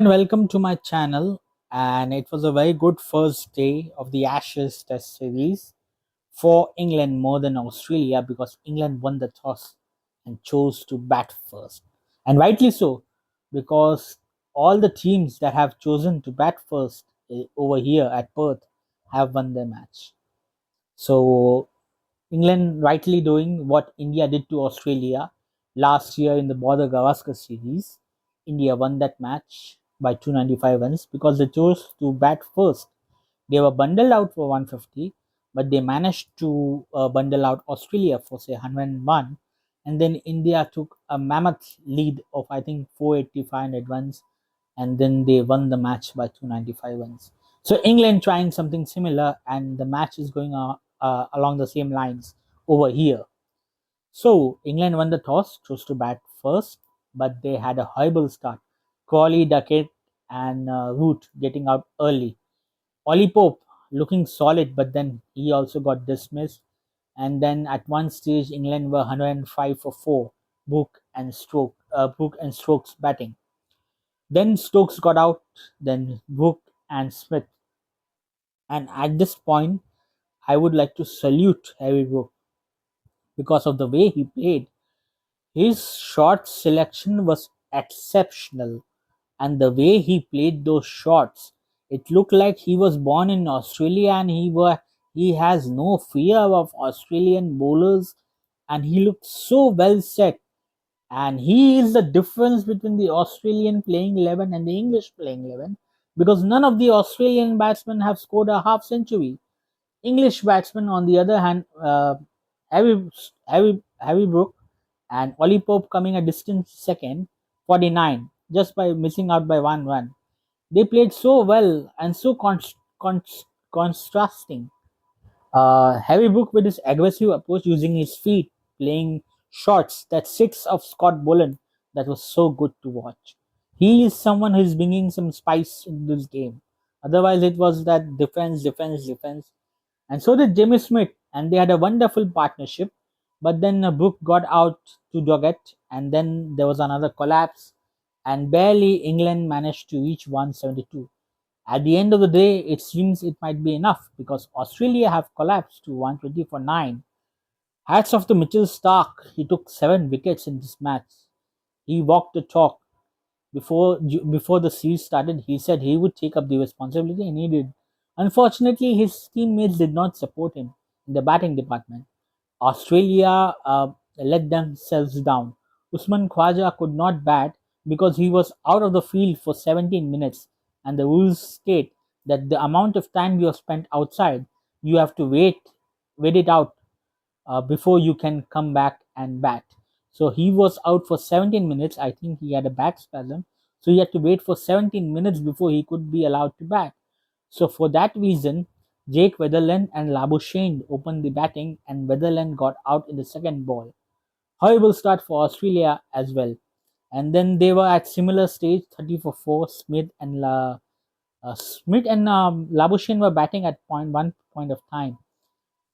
Welcome to my channel. And it was a very good first day of the Ashes Test series for England more than Australia because England won the toss and chose to bat first. And rightly so, because all the teams that have chosen to bat first over here at Perth have won their match. So England rightly doing what India did to Australia last year in the Border Gavaskar series. India won that match by 295 runs because they chose to bat first. They were bundled out for 150, but they managed to bundle out Australia for say 101, and then India took a mammoth lead of I think 480 runs, and then they won the match by 295 runs. So England trying something similar, and the match is going along the same lines over here. So England won the toss, chose to bat first, but they had a horrible start. Crawley, Duckett, and Root getting out early. Ollie Pope looking solid, but then he also got dismissed. And then at one stage, England were 105 for four. Brook and Stokes batting. Then Stokes got out. Then Brook and Smith. And at this point, I would like to salute Harry Brook because of the way he played. His shot selection was exceptional, and the way he played those shots, it looked like he was born in Australia and he has no fear of Australian bowlers, and he looked so well set. And he is the difference between the Australian playing 11 and the English playing 11 because none of the Australian batsmen have scored a half century. English batsmen, on the other hand, Harry Brook and Ollie Pope coming a distant second, 49, just by missing out by one run. They played so well and so contrasting. Harry Brook with his aggressive approach using his feet, playing shots, that six of Scott Boland, that was so good to watch. He is someone who is bringing some spice in this game. Otherwise, it was that defense, and so did Jimmy Smith, and they had a wonderful partnership. But then Brook got out to Doggett, and then there was another collapse, and barely England managed to reach 172. At the end of the day, it seems it might be enough because Australia have collapsed to 120 for 9. Hats off to Mitchell Stark. He took 7 wickets in this match. He walked the talk. Before the series started, he said he would take up the responsibility, and he did. Unfortunately, his teammates did not support him in the batting department. Australia let themselves down. Usman Khwaja could not bat because he was out of the field for 17 minutes, and the rules state that the amount of time you have spent outside, you have to wait it out before you can come back and bat. So he was out for 17 minutes. I think he had a back spasm. So he had to wait for 17 minutes before he could be allowed to bat. So for that reason, Jake Weatherland and Labuschagne opened the batting, and Weatherland got out in the second ball. Horrible start for Australia as well. And then they were at similar stage, 30 for 4. Smith and Labuschagne were batting at one point of time,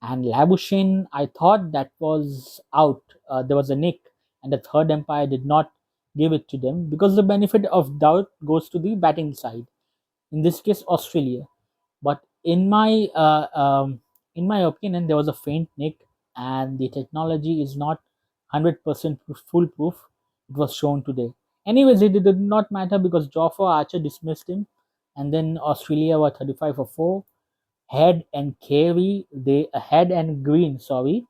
and Labuschagne, I thought that was out. There was a nick, and the third umpire did not give it to them because the benefit of doubt goes to the batting side. In this case, Australia. But in my opinion, there was a faint nick, and the technology is not 100% foolproof. It was shown today. Anyways, it did not matter because Joffa Archer dismissed him, and then Australia were 35 for 4. Head and Green, sorry,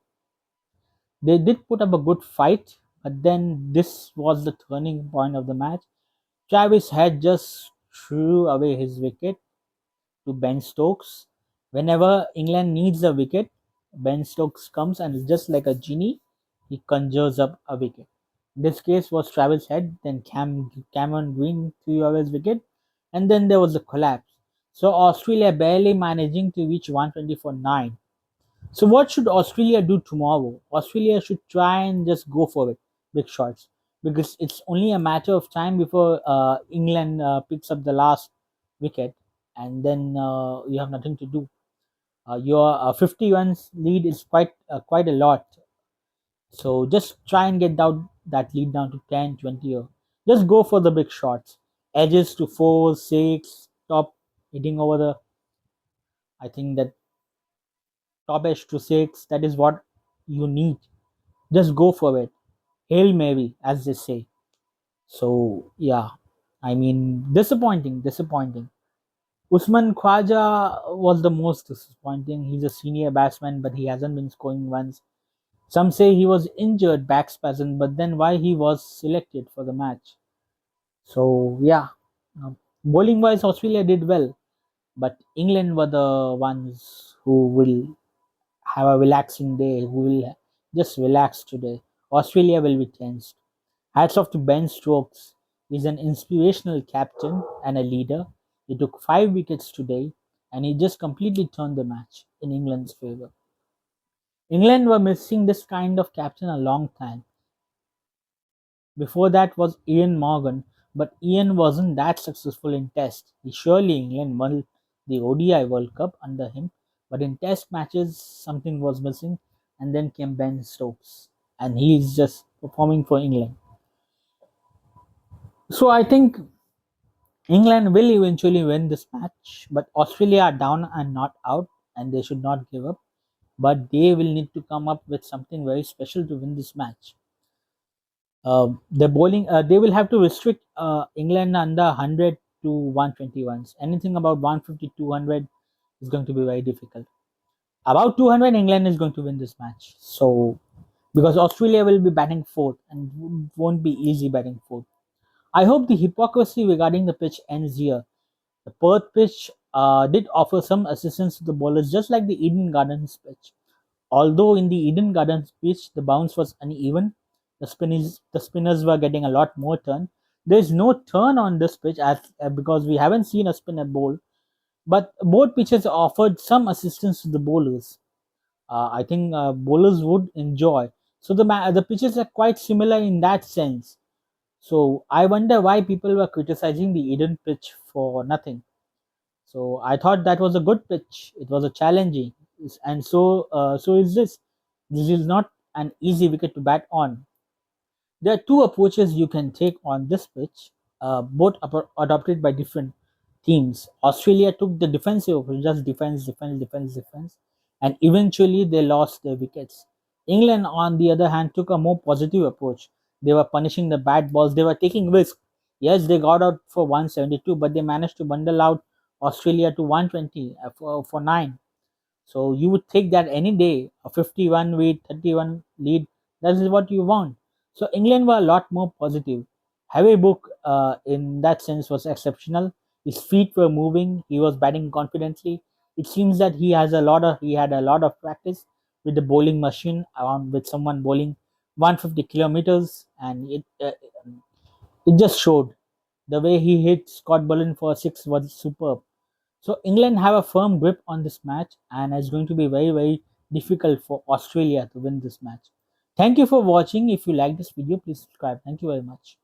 they did put up a good fight, but then this was the turning point of the match. Travis Head just threw away his wicket to Ben Stokes. Whenever England needs a wicket, Ben Stokes comes and just like a genie, he conjures up a wicket. This case was Travis Head, then Cameron Green threw away his wicket, and then there was a collapse. So Australia barely managing to reach 120 for 9. So what should Australia do tomorrow? Australia should try and just go for it, big shots, because it's only a matter of time before England picks up the last wicket, and then you have nothing to do. Your 50 runs lead is quite a lot. So just try and get down that lead down to 10, 20. Or just go for the big shots. edges to 4, 6, top hitting over the, I think that top edge to 6. That is what you need. Just go for it. Hail Mary, as they say. So yeah, I mean, disappointing. Usman Khwaja was the most disappointing. He's a senior batsman, but he hasn't been scoring runs. Some say he was injured, back spasm, but then why he was selected for the match? So yeah, bowling wise, Australia did well, but England were the ones who will have a relaxing day, who will just relax today. Australia will be tensed. Hats off to Ben Stokes. He's an inspirational captain and a leader. He took 5 wickets today, and he just completely turned the match in England's favour. England were missing this kind of captain a long time. Before that was Ian Morgan, but Ian wasn't that successful in Test. Surely England won the ODI World Cup under him, but in Test matches something was missing, and then came Ben Stokes, and he's just performing for England. So I think England will eventually win this match, but Australia are down and not out, and they should not give up. But they will need to come up with something very special to win this match. The bowling, they will have to restrict England under 100 to 121s. Anything about 150, 200 is going to be very difficult. About 200, England is going to win this match. So, because Australia will be batting fourth and won't be easy batting fourth. I hope the hypocrisy regarding the pitch ends here. The Perth pitch did offer some assistance to the bowlers, just like the Eden Gardens pitch. Although in the Eden Gardens pitch the bounce was uneven, the spinners were getting a lot more turn. There is no turn on this pitch as because we haven't seen a spinner bowl, but both pitches offered some assistance to the bowlers. I think bowlers would enjoy. So the pitches are quite similar in that sense. So I wonder why people were criticizing the Eden pitch for nothing. So I thought that was a good pitch. It was a challenging, and so is this. This is not an easy wicket to bat on. There are two approaches you can take on this pitch, both adopted by different teams. Australia took the defensive approach, just defense, and eventually they lost their wickets. England, on the other hand, took a more positive approach. They were punishing the bad balls, they were taking risks. Yes, they got out for 172, but they managed to bundle out Australia to 120 for 9. So you would take that any day, a 51 with 31 lead. That is what you want. So England were a lot more positive. Harry Book, in that sense, was exceptional. His feet were moving. He was batting confidently. It seems that he had a lot of practice with the bowling machine around with someone bowling 150 kilometers, and it just showed. The way he hit Scott Bullen for a six was superb. So England have a firm grip on this match, and it's going to be very difficult for Australia to win this match. Thank you for watching. If you like this video, please subscribe. Thank you very much.